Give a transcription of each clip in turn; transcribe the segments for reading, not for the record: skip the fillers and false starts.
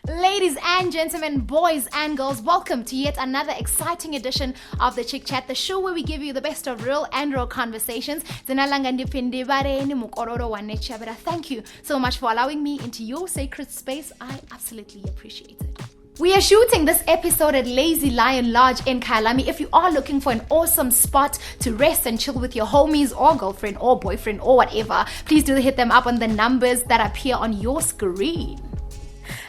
Ladies and gentlemen, boys and girls, welcome to yet another exciting edition of the Chick Chat, the show where we give you the best of real and raw conversations. Thank you so much for allowing me into your sacred space. I absolutely appreciate it. We are shooting this episode at Lazy Lion Lodge in Kyalami. If you are looking for an awesome spot to rest and chill with your homies or girlfriend or boyfriend or whatever, please do hit them up on the numbers that appear on your screen.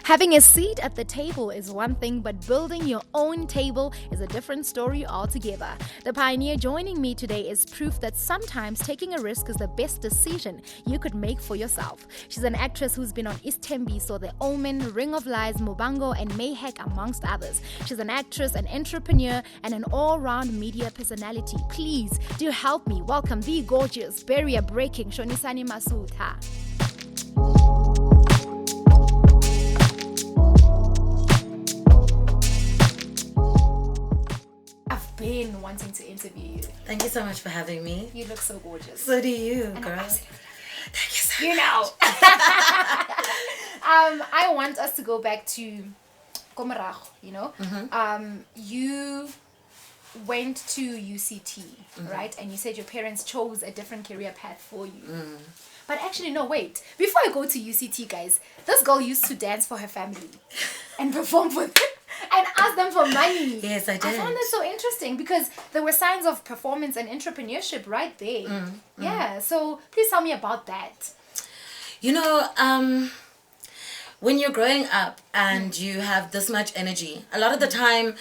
Having a seat at the table is one thing, but building your own table is a different story altogether. The pioneer joining me today is proof that sometimes taking a risk is the best decision you could make for yourself. She's an actress who's been on Istembi, So The Omen, Ring of Lies, Mubango, and Mayhek, amongst others. She's an actress, an entrepreneur, and an all-round media personality. Please do help me welcome the gorgeous, barrier-breaking Shonisani Masutha. Been wanting to interview you. Thank you so much for having me. You look so gorgeous. So do you, and girl. Thank you so much. Know. I want us to go back to Komarago, you know. Mm-hmm. You went to UCT, right? And you said your parents chose a different career path for you. But actually, no, wait. Before I go to UCT, guys, this girl used to dance for her family and perform for them and ask them for money. Yes, I did. I found that so interesting because there were signs of performance and entrepreneurship right there. Yeah, so please tell me about that. You know, when you're growing up and you have this much energy, a lot of the time,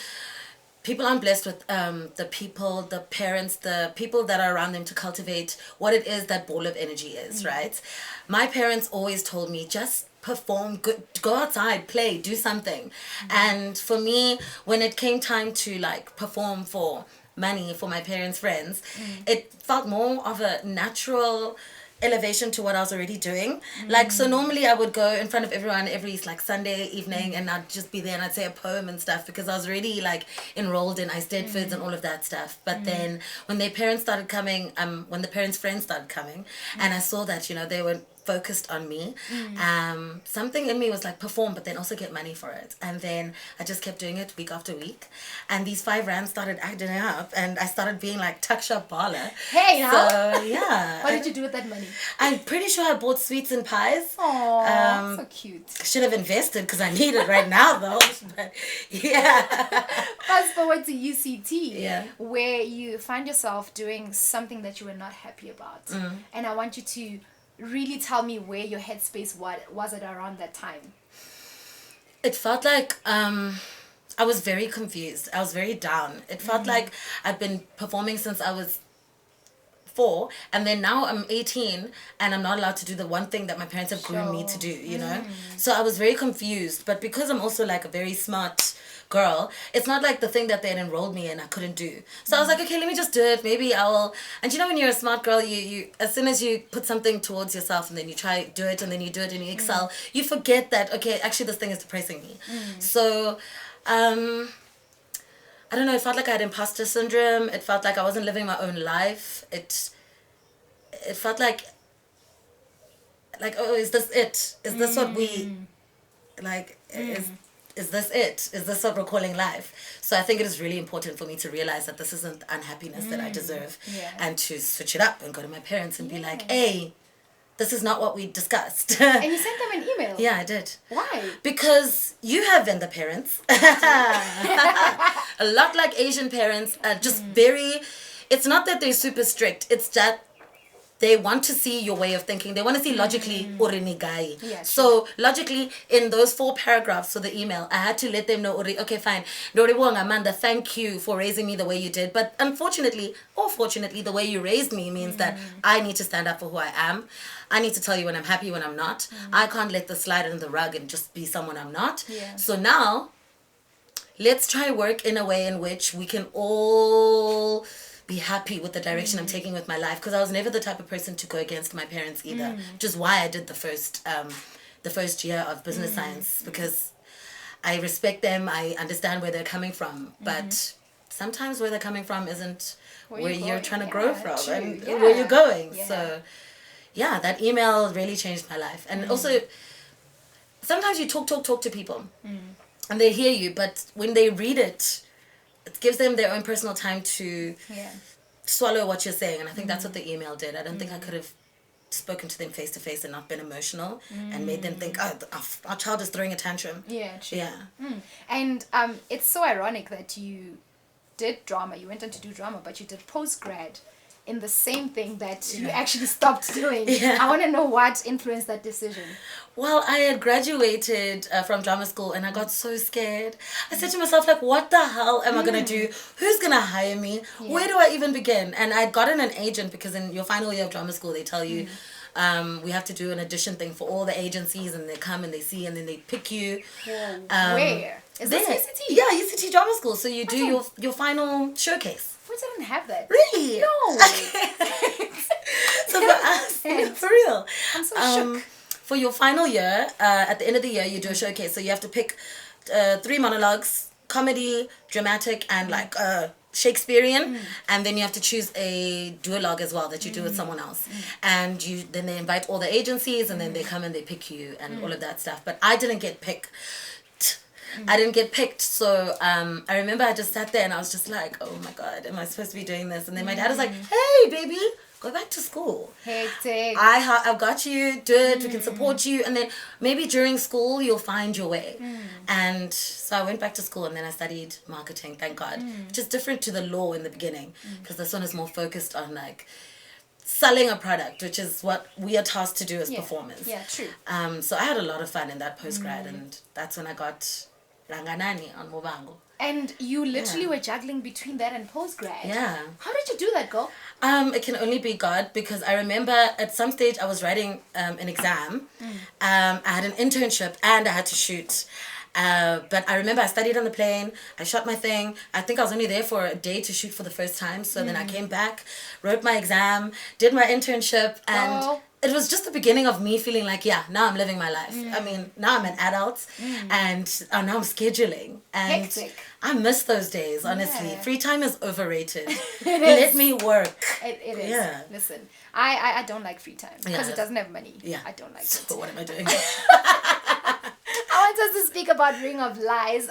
people aren't blessed with the people, the parents, the people that are around them to cultivate what it is that ball of energy is, right? My parents always told me, just perform, go outside, play, do something. And for me, when it came time to like perform for money for my parents' friends, it felt more of a natural elevation to what I was already doing. Like, so normally I would go in front of everyone every like Sunday evening and I'd just be there and I'd say a poem and stuff because I was already like enrolled in Eisteddfods and all of that stuff. But then when their parents started coming, when the parents' friends started coming and I saw that, you know, they were focused on me, something in me was like perform but then also get money for it. And then I just kept doing it week after week and these 5 rands started acting up and I started being like tuck shop baller. Hey, now. So yeah. What did you do with that money? I'm pretty sure I bought sweets and pies. Oh, so cute. Should have invested because I need it right now though. But yeah. Fast forward to UCT, where you find yourself doing something that you were not happy about. And I want you to really tell me where your headspace was at around that time. It felt like I was very confused. I was very down. It felt like I'd been performing since I was 4 and then now I'm 18 and I'm not allowed to do the one thing that my parents have groomed me to do, you know? So I was very confused, but because I'm also like a very smart girl, it's not like the thing that they had enrolled me in I couldn't do. So I was like, okay, let me just do it. Maybe I will. And you know, when you're a smart girl, you as soon as you put something towards yourself and then you try do it and then you do it and you excel, you forget that, okay, actually this thing is depressing me. So I don't know, it felt like I had imposter syndrome. It felt like I wasn't living my own life. It felt like, oh, is this it? Is this what we, like, is this it? Is this what we're calling life? So I think it is really important for me to realize that this isn't unhappiness that I deserve and to switch it up and go to my parents and be like, hey, this is not what we discussed. And you sent them an email? Yeah, I did. Why? Because you have vendor parents. A lot like Asian parents are just very, it's not that they're super strict, it's that they want to see your way of thinking. They want to see logically orinigai. Yes. So logically, in those 4 paragraphs for the email, I had to let them know, okay, fine. Amanda, thank you for raising me the way you did. But unfortunately, or fortunately, the way you raised me means that I need to stand up for who I am. I need to tell you when I'm happy, when I'm not. I can't let this slide under the rug and just be someone I'm not. Yeah. So now, let's try work in a way in which we can all be happy with the direction I'm taking with my life, because I was never the type of person to go against my parents either, which is why I did the first year of business science, because I respect them, I understand where they're coming from, but sometimes where they're coming from isn't where you're trying to grow from and where you're going. So yeah, that email really changed my life. And also sometimes you talk to people and they hear you, but when they read it, it gives them their own personal time to swallow what you're saying. And I think that's what the email did. I don't think I could have spoken to them face to face and not been emotional and made them think, oh, our child is throwing a tantrum. Yeah, true. Yeah. And it's so ironic that you did drama. You went on to do drama, but you did post-grad in the same thing that you actually stopped doing. Yeah. I want to know what influenced that decision. Well, I had graduated from drama school and I got so scared. I said to myself, like, what the hell am I going to do? Who's going to hire me? Yeah. Where do I even begin? And I'd gotten an agent because in your final year of drama school, they tell you, we have to do an audition thing for all the agencies, and they come and they see and then they pick you. Where? Is this UCT? Yeah, UCT Drama School. So you do your final showcase. We didn't have that. Really? No. So for us, for real. I'm so shook. For your final year, at the end of the year, you do a showcase. So you have to pick 3 monologues, comedy, dramatic, and like Shakespearean. And then you have to choose a duologue as well that you do with someone else. And then they invite all the agencies, and then they come and they pick you and all of that stuff. But I didn't get picked. So I remember I just sat there and I was just like, oh my God, am I supposed to be doing this? And then my dad was like, hey, baby, go back to school. Hectic. I've got you, do it, we can support you. And then maybe during school, you'll find your way. And so I went back to school and then I studied marketing, thank God. Which is different to the law in the beginning, because this one is more focused on like selling a product, which is what we are tasked to do as performers. Yeah, true. So I had a lot of fun in that postgrad, and that's when I got Ranganani on Mobango. And you literally were juggling between that and postgrad. Yeah. How did you do that, girl? It can only be God, because I remember at some stage I was writing an exam. I had an internship and I had to shoot. But I remember I studied on the plane. I shot my thing. I think I was only there for a day to shoot for the first time. So then I came back, wrote my exam, did my internship, and it was just the beginning of me feeling like, yeah, now I'm living my life. I mean, now I'm an adult and now I'm scheduling. And hectic. I miss those days, honestly. Yeah. Free time is overrated. Let me work. It is. Yeah. Listen, I don't like free time because it doesn't have money. Yeah. I don't like it. So what am I doing? I want us to speak about Ring of Lies.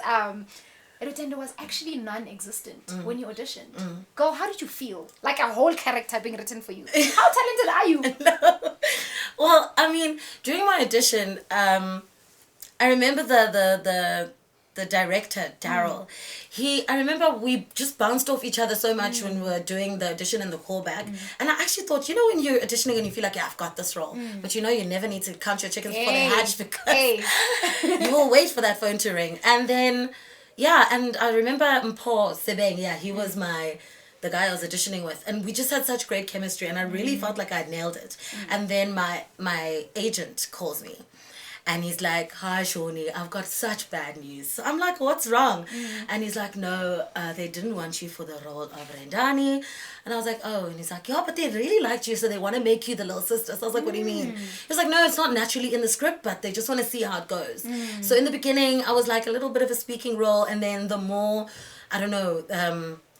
Erutendo was actually non-existent when you auditioned. Girl, how did you feel? Like a whole character being written for you. How talented are you? No. Well, I mean, during my audition, I remember the director, Daryl. I remember we just bounced off each other so much when we were doing the audition and the callback. And I actually thought, you know, when you're auditioning and you feel like, yeah, I've got this role. But you know, you never need to count your chickens before they hatch, because you will wait for that phone to ring. And then, yeah, and I remember Mpo Sebeng, he was the guy I was auditioning with, and we just had such great chemistry, and I really felt like I nailed it. And then my agent calls me, and he's like, hi Shoni, I've got such bad news. So I'm like, what's wrong? And he's like, no, they didn't want you for the role of Rendani. And I was like, oh. And he's like, yeah, but they really liked you, so they want to make you the little sister. So I was like, what do you mean? He was like, no, it's not naturally in the script, but they just want to see how it goes. So in the beginning, I was like a little bit of a speaking role, and then the more, I don't know,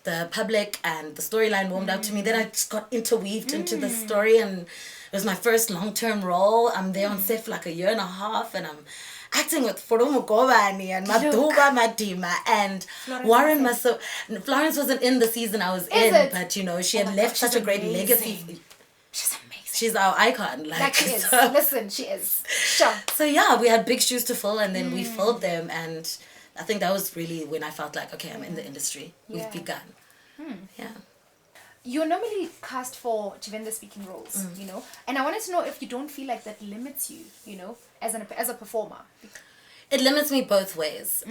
the public and the storyline warmed up to me, then I just got interweaved into the story, and it was my first long-term role. I'm there on set for like a year and a half, and I'm acting with Furumu Govani and Maduba Madima and Warren Masood. Florence wasn't in the season I was in, but you know, she had left such a great legacy. She's amazing. She's our icon. Like she is. Listen, she is. Sure. So yeah, we had big shoes to fill, and then we filled them, and I think that was really when I felt like, okay, I'm in the industry. We've begun. Yeah. You're normally cast for Chivenda speaking roles, you know, and I wanted to know if you don't feel like that limits you, you know, as a performer. It limits me both ways.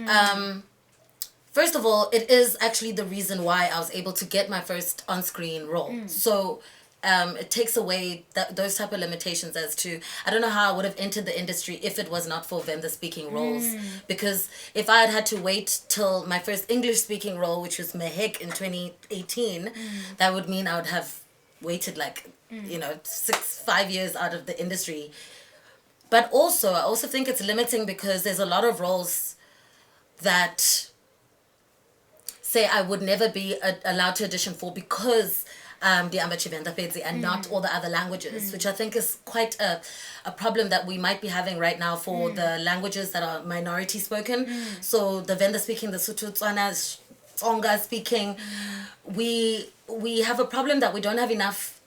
First of all, it is actually the reason why I was able to get my first on-screen role. So it takes away those type of limitations as to, I don't know how I would have entered the industry if it was not for Venda speaking roles. Because if I had to wait till my first English speaking role, which was Mehek in 2018, that would mean I would have waited like, you know, 5 years out of the industry. But also, I also think it's limiting because there's a lot of roles that say I would never be allowed to audition for because the Ambachivenda Fedzi and not all the other languages, which I think is quite a problem that we might be having right now for the languages that are minority spoken. So the Venda speaking, the Sotho, Tswana, Tsonga speaking, we have a problem that we don't have enough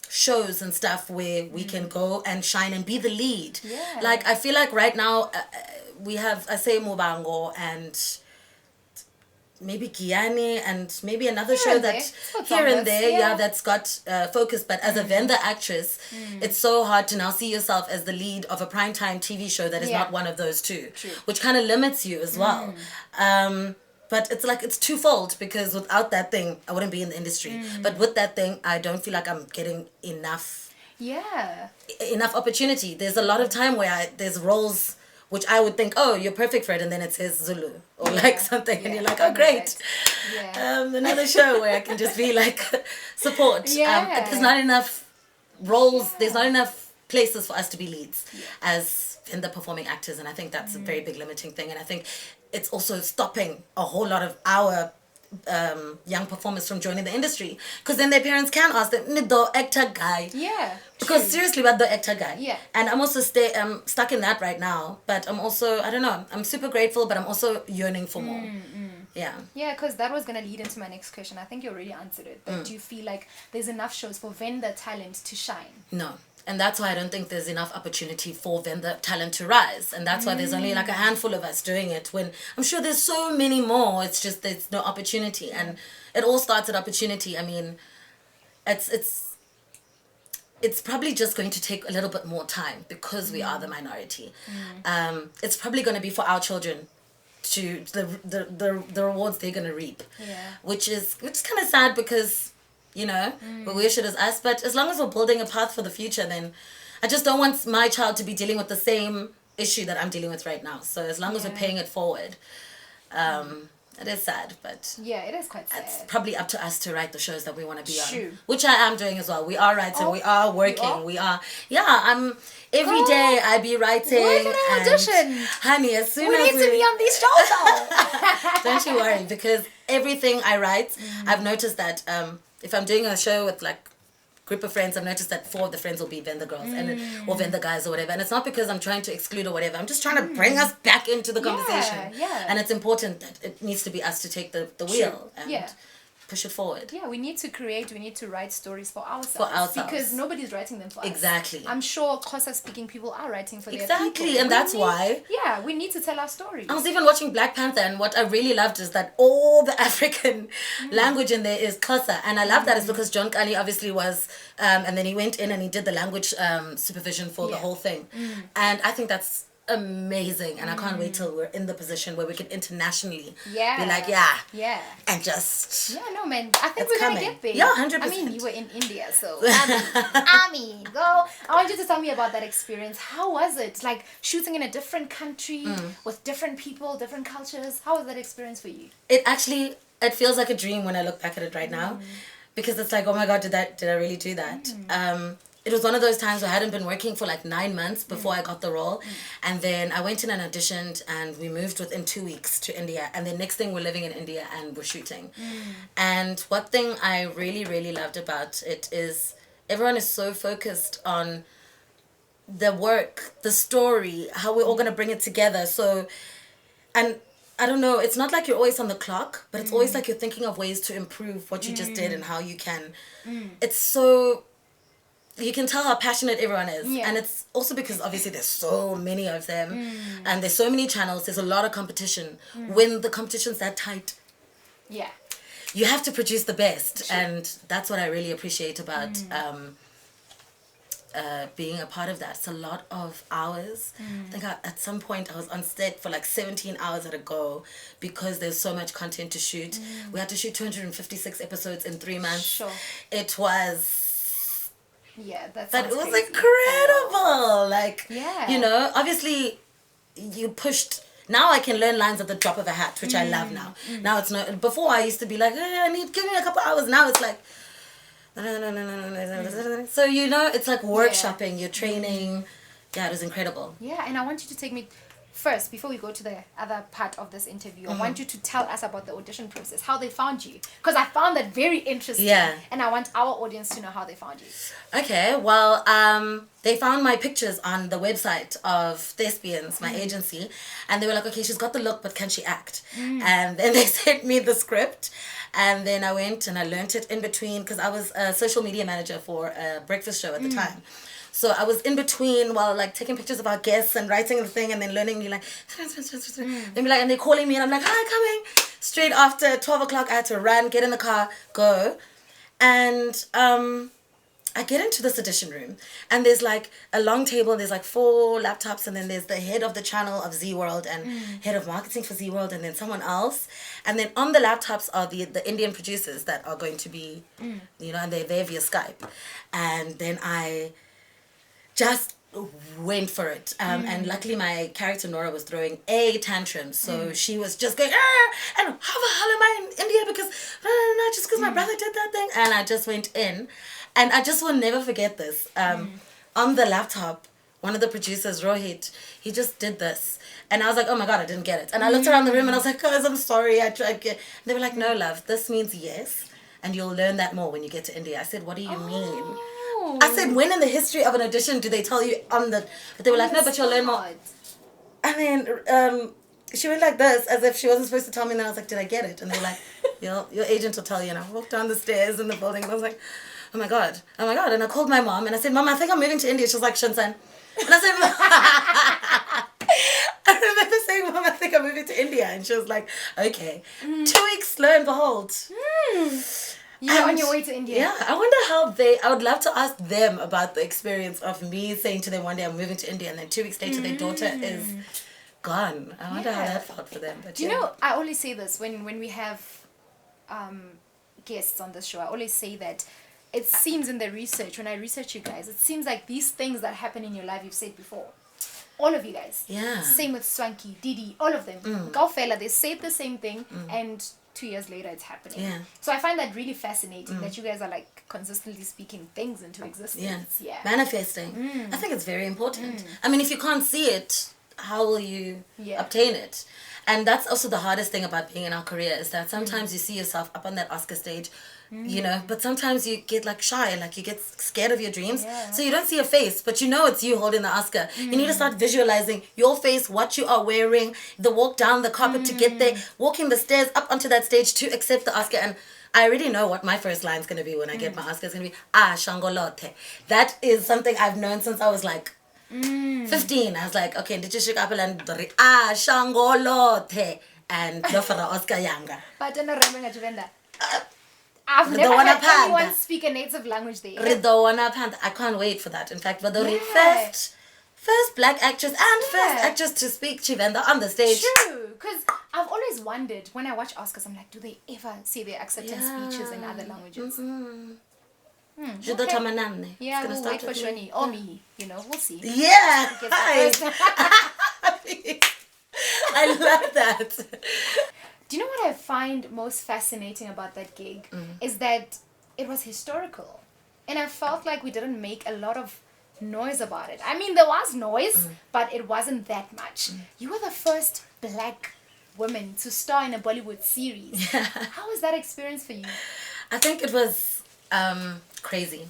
shows and stuff where we can go and shine and be the lead. Yeah. Like, I feel like right now we have, I say, Mubango and maybe Guyane and maybe another show that here and there, that's got focus. But as a vendor actress, it's so hard to now see yourself as the lead of a primetime TV show that is not one of those two, which kind of limits you as well. But it's like, it's twofold, because without that thing, I wouldn't be in the industry. But with that thing, I don't feel like I'm getting enough opportunity. There's a lot of time where there's roles which I would think, oh, you're perfect for it, and then it says Zulu or like something, and you're like, oh, great. Another show where I can just be like support. There's not enough roles, there's not enough places for us to be leads as in the performing actors, and I think that's a very big limiting thing, and I think it's also stopping a whole lot of our young performers from joining the industry, because then their parents can ask them, "Nido actor guy." Because seriously, what the actor guy? And I'm also stuck in that right now. But I'm also, I don't know, I'm super grateful, but I'm also yearning for more. Yeah, because that was gonna lead into my next question. I think you already answered it. But do you feel like there's enough shows for vendor talent to shine? No. And that's why I don't think there's enough opportunity for vendor talent to rise. And that's why there's only like a handful of us doing it, when I'm sure there's so many more. It's just there's no opportunity. And it all starts at opportunity. I mean, it's probably just going to take a little bit more time because we are the minority. It's probably going to be for our children to the rewards they're going to reap. Which is kind of sad, because you know, we wish it as us, but as long as we're building a path for the future, then I just don't want my child to be dealing with the same issue that I'm dealing with right now. So as long as we're paying it forward, it is sad, but it is quite sad. It's probably up to us to write the shows that we want to be on, which I am doing as well. We are writing, we are working, we are. I'm every day I be writing. Where can I audition? Honey, as soon we as need to be on these shows though. Don't you worry, because everything I write, I've noticed that if I'm doing a show with like group of friends, I've noticed that 4 of the friends will be vendor girls or vendor guys or whatever. And it's not because I'm trying to exclude or whatever. I'm just trying to bring us back into the conversation. And it's important that it needs to be us to take the wheel and push it forward. We need to write stories for ourselves. Because nobody's writing them for us. Exactly. I'm sure Xhosa speaking people are writing for their people. Exactly, and that's why. We need to tell our stories. I was even watching Black Panther, and what I really loved is that all the African language in there is Xhosa. And I love that is because John Kali obviously was, and then he went in and he did the language supervision for the whole thing. And I think that's amazing, and I can't wait till we're in the position where we can internationally be like and just no man, I think we're gonna get there. 100%. I mean, you were in India, so I mean, go. I want you to tell me about that experience. How was it, like shooting in a different country with different people, different cultures? How was that experience for you? It feels like a dream when I look back at it right now, because it's like, oh my god, did I really do that? It was one of those times where I hadn't been working for like 9 months before I got the role. And then I went in and auditioned, and we moved within 2 weeks to India. And then next thing, we're living in India and we're shooting. And one thing I really, really loved about it is everyone is so focused on the work, the story, how we're all going to bring it together. So, and I don't know, it's not like you're always on the clock, but it's always like you're thinking of ways to improve what you just did and how you can. It's so... You can tell how passionate everyone is. And it's also because obviously there's so many of them and there's so many channels, there's a lot of competition. When the competition's that tight, you have to produce the best. And that's what I really appreciate about being a part of that. It's a lot of hours. I think at some point I was on set for like 17 hours at a go, because there's so much content to shoot. We had to shoot 256 episodes in 3 months. It was... but it was crazy. Incredible. Like, you know, obviously you pushed. Now I can learn lines at the drop of a hat, which I love now. Now it's not. Before I used to be like, give me a couple hours. Now it's like, no. So, you know, it's like workshopping, you're training. It was incredible. And I want you to take me first, before we go to the other part of this interview, I want you to tell us about the audition process, how they found you. Because I found that very interesting. Yeah. And I want our audience to know how they found you. Okay, well, they found my pictures on the website of Thespians, my agency, and they were like, okay, she's got the look, but can she act? And then they sent me the script, and then I went and I learned it in between, because I was a social media manager for a breakfast show at the time. So I was in between while like taking pictures of our guests and writing the thing and then learning me like, then be like, and they're calling me and I'm like, hi, coming. Straight after 12 o'clock, I had to run, get in the car, go. And I get into this audition room and there's like a long table, there's like 4 laptops, and then there's the head of the channel of Z World and head of marketing for Z World, and then someone else. And then on the laptops are the Indian producers that are going to be, you know, and they're there via Skype. And then I just went for it. And luckily my character Nora was throwing a tantrum. So she was just going, and how the hell am I in India? Because, no, just because my brother did that thing. And I just went in. And I just will never forget this. On the laptop, one of the producers, Rohit, he just did this. And I was like, oh my God, I didn't get it. And I looked around the room and I was like, guys, I'm sorry. I tried. They were like, no, love, this means yes. And you'll learn that more when you get to India. I said, what do you mean? I said, when in the history of an audition do they tell you on the... But they were like, no, but you'll learn more. And then she went like this, as if she wasn't supposed to tell me. And then I was like, did I get it? And they were like, your agent will tell you. And I walked down the stairs in the building and I was like, oh my God. And I called my mom and I said, Mom, I think I'm moving to India. She was like, Shonisani. And I said, I remember saying, Mom, I think I'm moving to India. And she was like, okay. 2 weeks, lo and behold. You're on your way to India. Yeah, I wonder how I would love to ask them about the experience of me saying to them one day I'm moving to India and then 2 weeks later their daughter is gone. I wonder how that felt for them. But Do you know, I always say this when we have guests on this show, I always say that it seems in the research, when I research you guys, it seems like these things that happen in your life, you've said before. All of you guys. Yeah. Same with Swanky, Didi, all of them. Gaufela, they said the same thing and 2 years later it's happening. Yeah. So I find that really fascinating that you guys are like consistently speaking things into existence. Yeah. Manifesting. I think it's very important. I mean, if you can't see it, how will you obtain it? And that's also the hardest thing about being in our career, is that sometimes you see yourself up on that Oscar stage, you know, but sometimes you get like shy, like you get scared of your dreams. So you don't see your face, but you know it's you holding the Oscar. You need to start visualizing your face, what you are wearing, the walk down the carpet to get there, walking the stairs up onto that stage to accept the Oscar. And I already know what my first line's going to be when I get my Oscar. It's going to be, shangolote. That is something I've known since I was like 15. I was like, okay, did you shake up and shangolote and no for the Oscar Yanga. But in the I've never had anyone speak a native language there. I can't wait for that. In fact, Vadori, first black actress and first actress to speak Chivenda on the stage. True, because I've always wondered, when I watch Oscars, I'm like, do they ever say their acceptance speeches in other languages? Okay. Yeah, we'll wait for Shoni or me. You know, we'll see. Yeah, I love that. Do you know what I find most fascinating about that gig? Is that it was historical. And I felt like we didn't make a lot of noise about it. I mean, there was noise, but it wasn't that much. You were the first black woman to star in a Bollywood series. How was that experience for you? I think it was crazy.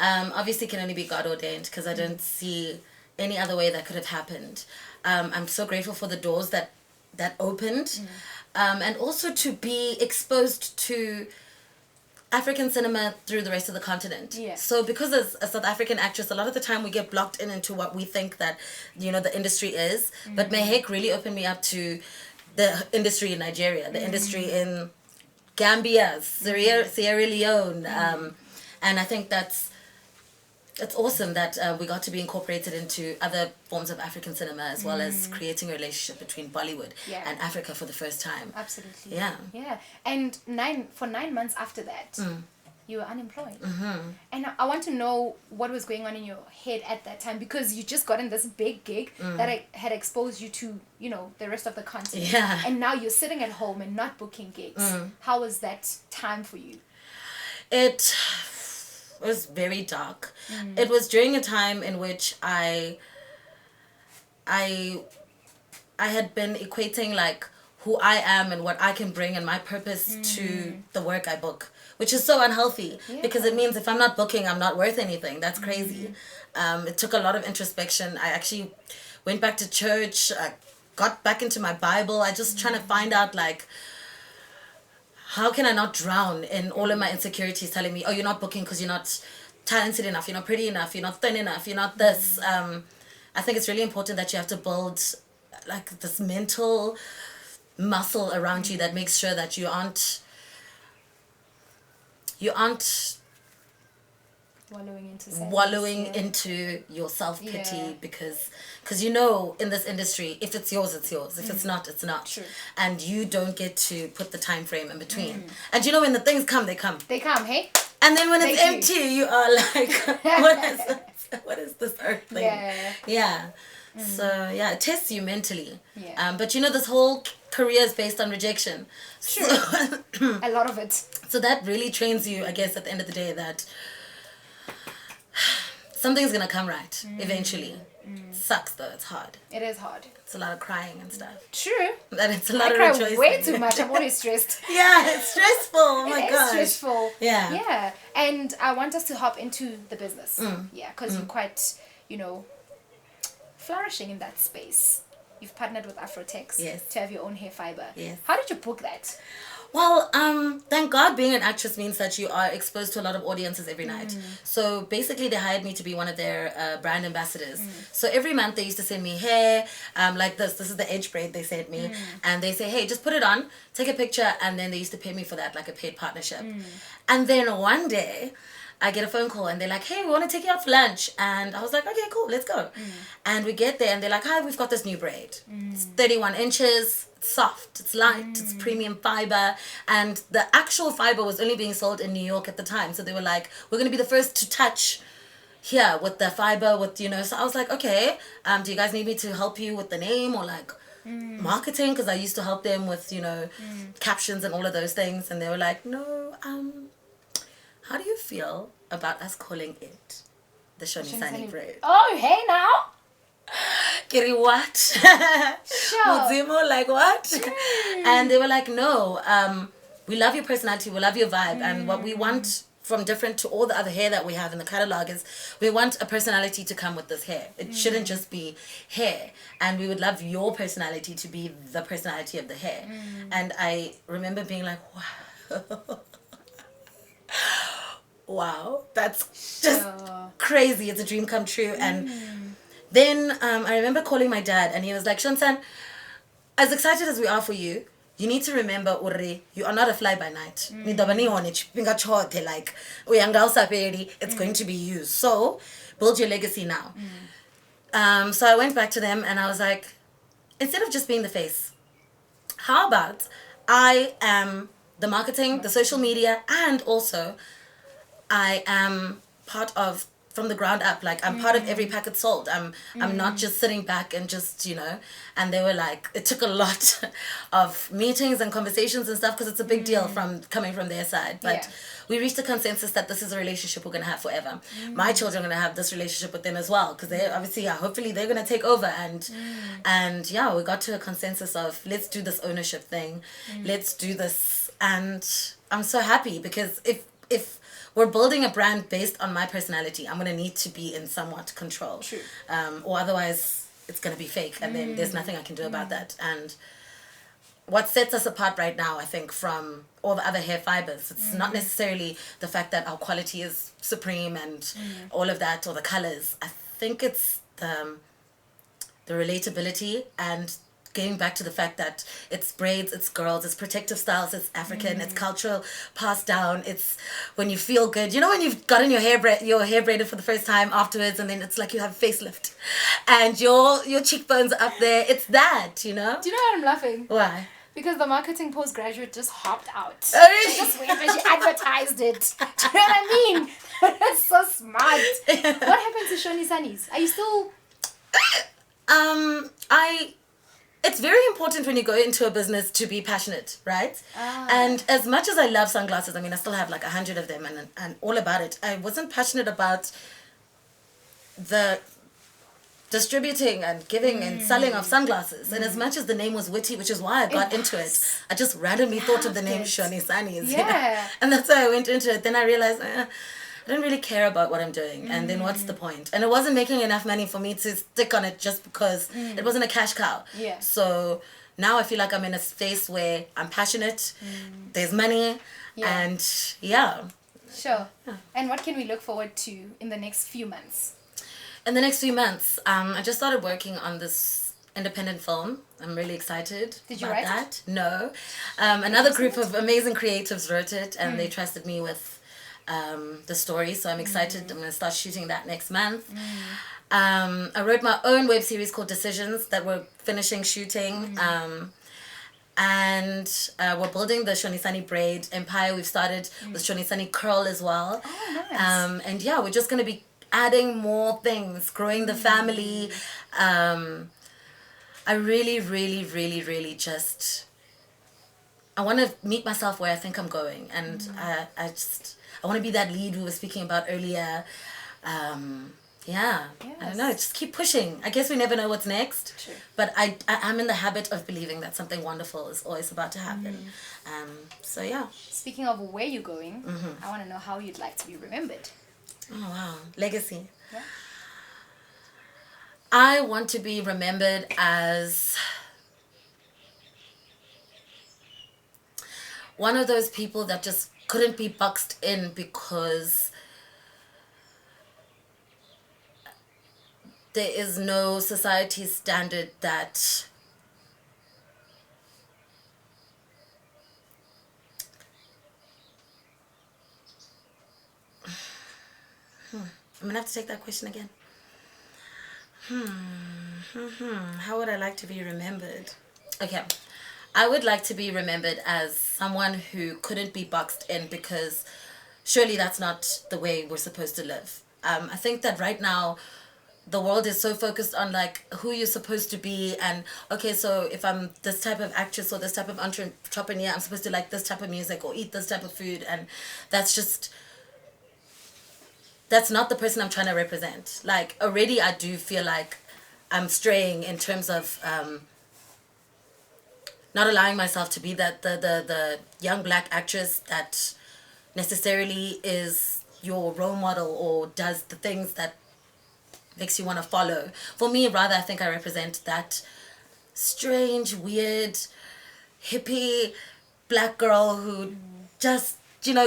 Obviously, it can only be God ordained, because I didn't see any other way that could have happened. I'm so grateful for the doors that opened. And also to be exposed to African cinema through the rest of the continent. So because as a South African actress, a lot of the time we get blocked into what we think that, you know, the industry is. But Mehek really opened me up to the industry in Nigeria, the industry in Gambia, Sierra Leone. And I think it's awesome that we got to be incorporated into other forms of African cinema, as well as creating a relationship between Bollywood and Africa for the first time. Absolutely. Yeah. And 9 months after that, you were unemployed. And I want to know what was going on in your head at that time, because you just got in this big gig that had exposed you to, you know, the rest of the continent. And now you're sitting at home and not booking gigs. How was that time for you? It was very dark. It was during a time in which I I had been equating like who I am and what I can bring and my purpose to the work I book, which is so unhealthy because it means if I'm not booking, I'm not worth anything. That's crazy. It took a lot of introspection. I actually went back to church. I got back into my Bible. I just trying to find out like, how can I not drown in all of my insecurities telling me, oh, you're not booking because you're not talented enough, you're not pretty enough, you're not thin enough, you're not this. I think it's really important that you have to build like this mental muscle around you that makes sure that you aren't wallowing into your self-pity because you know in this industry if it's yours it's yours, if it's not it's not. True. And you don't get to put the time frame in between. And you know when the things come, they come, hey, and then when it's empty you are like what is this earth thing? So it tests you mentally. But you know this whole career is based on rejection. Sure. A lot of it. So that really trains you, I guess, at the end of the day, that something's gonna come right eventually. Sucks though, it's hard. It is hard. It's a lot of crying and stuff. True. And it's a lot of cry rejoicing. way too much. I'm always stressed. It's stressful. Oh my gosh. It's stressful. Yeah. And I want us to hop into the business. Because you're quite, flourishing in that space. You've partnered with Afrotex to have your own hair fiber. Yes. How did you book that? Well, thank God being an actress means that you are exposed to a lot of audiences every night. So basically they hired me to be one of their brand ambassadors. So every month they used to send me hair, like this is the edge braid they sent me. And they say, hey, just put it on, take a picture, and then they used to pay me for that, like a paid partnership. And then one day, I get a phone call and they're like, hey, we want to take you out for lunch. And I was like, okay, cool, let's go. And we get there and they're like, hi, we've got this new braid. It's 31 inches, it's soft, it's light, it's premium fiber. And the actual fiber was only being sold in New York at the time. So they were like, we're going to be the first to touch here with the fiber, with, so I was like, okay, do you guys need me to help you with the name or like marketing? Because I used to help them with, captions and all of those things. And they were like, no, how do you feel about us calling it the Shonisani braid? Oh, hey now. Kiri, what? Sure. Mudzimo, like what? And they were like, no, we love your personality, we love your vibe. And what we want from different to all the other hair that we have in the catalog is we want a personality to come with this hair. It shouldn't just be hair. And we would love your personality to be the personality of the hair. And I remember being like, wow. Wow, that's just crazy. It's a dream come true. And then I remember calling my dad and he was like, Shonsan, as excited as we are for you, you need to remember, Uri, you are not a fly by night. Like, it's going to be you. So build your legacy now. So I went back to them and I was like, instead of just being the face, how about I am the marketing, the social media, and also I am part of from the ground up. Like I'm part of every packet sold. I'm not just sitting back and just and they were like, it took a lot of meetings and conversations and stuff because it's a big deal from coming from their side, but we reached a consensus that this is a relationship we're going to have forever. My children are going to have this relationship with them as well because they obviously hopefully they're going to take over and we got to a consensus of let's do this ownership thing, let's do this. And I'm so happy because if we're building a brand based on my personality, I'm going to need to be in somewhat control. True. Or otherwise it's going to be fake and then there's nothing I can do about that. And what sets us apart right now, I think, from all the other hair fibers, it's not necessarily the fact that our quality is supreme and all of that or the colors. I think it's the relatability and getting back to the fact that it's braids, it's girls, it's protective styles, it's African, it's cultural, passed down, it's when you feel good. You know when you've gotten your hair braided for the first time afterwards and then it's like you have a facelift and your cheekbones are up there. It's that, Do you know why I'm laughing? Why? Because the marketing postgraduate just hopped out. Oh, She just went and she advertised it. Do you know what I mean? That's so smart. What happened to Shonisani's? Are you still... It's very important when you go into a business to be passionate, right? And as much as I love sunglasses, I mean, I still have like 100 of them and all about it. I wasn't passionate about the distributing and giving and selling of sunglasses. And as much as the name was witty, which is why I got into it, I just randomly thought of the name Shonisani. Yeah. And that's why I went into it. Then I realized I don't really care about what I'm doing. And then what's the point? And it wasn't making enough money for me to stick on it just because it wasn't a cash cow. Yeah. So now I feel like I'm in a space where I'm passionate, there's money, and Sure. And what can we look forward to in the next few months? In the next few months, I just started working on this independent film. I'm really excited. Did you about write that? No. Another group of amazing creatives wrote it, and they trusted me with the story. So I'm excited. I'm going to start shooting that next month. I wrote my own web series called Decisions that we're finishing shooting. And we're building the Shonisani braid empire. We've started with Shonisani curl as well. Oh, nice. And yeah, we're just going to be adding more things, growing the family. I really, really, really, really just, I want to meet myself where I think I'm going. And I want to be that lead we were speaking about earlier. I don't know, just keep pushing. I guess we never know what's next. True. But I'm in the habit of believing that something wonderful is always about to happen. So yeah. Speaking of where you're going, I want to know how you'd like to be remembered. Oh wow, legacy. Yeah. I want to be remembered as one of those people that just couldn't be boxed in because there is no society standard that I'm gonna have to take that question again. How would I like to be remembered? Okay. I would like to be remembered as someone who couldn't be boxed in because surely that's not the way we're supposed to live. I think that right now the world is so focused on like who you're supposed to be and okay, so if I'm this type of actress or this type of entrepreneur, I'm supposed to like this type of music or eat this type of food, and that's not the person I'm trying to represent. Like already I do feel like I'm straying in terms of not allowing myself to be that the young black actress that necessarily is your role model or does the things that makes you want to follow. For me, rather, I think I represent that strange, weird, hippie black girl who just,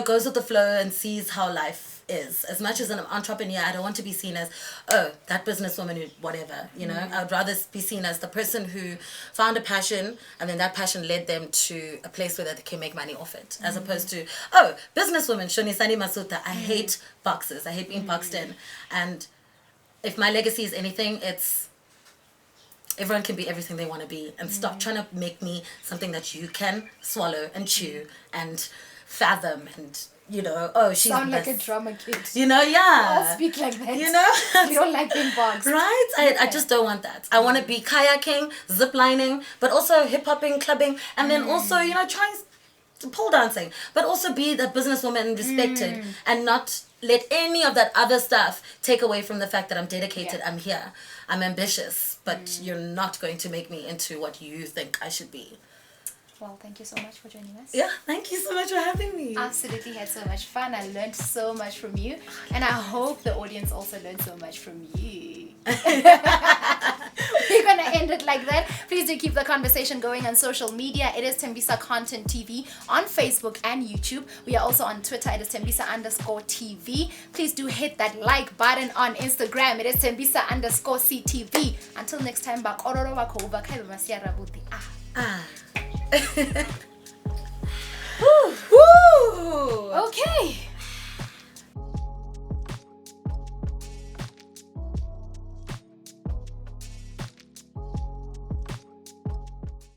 goes with the flow and sees how life is. As much as an entrepreneur, I don't want to be seen as, oh, that businesswoman who whatever, I would rather be seen as the person who found a passion and then that passion led them to a place where they can make money off it. As opposed to, oh, businesswoman, Shonisani Masutha. I hate boxes. I hate being boxed in. And if my legacy is anything, it's everyone can be everything they want to be and stop trying to make me something that you can swallow and chew and fathom and, oh, she's sound this. like a drama kid. Yeah. I'll speak like that. You don't like being boxed. Right? I just don't want that. I want to be kayaking, ziplining, but also hip-hopping, clubbing, and then also, trying pole dancing, but also be the businesswoman and respected and not let any of that other stuff take away from the fact that I'm dedicated, I'm here, I'm ambitious, but you're not going to make me into what you think I should be. Well, thank you so much for joining us. Yeah, thank you so much for having me. Absolutely had so much fun. I learned so much from you, and I hope the audience also learned so much from you. We're gonna end it like that. Please do keep the conversation going on social media. It is Tembisa Content TV on Facebook and YouTube. We are also on Twitter. It is Tembisa_TV. Please do hit that like button on Instagram. It is Tembisa_CTV. Until next time, back. Woo! Okay.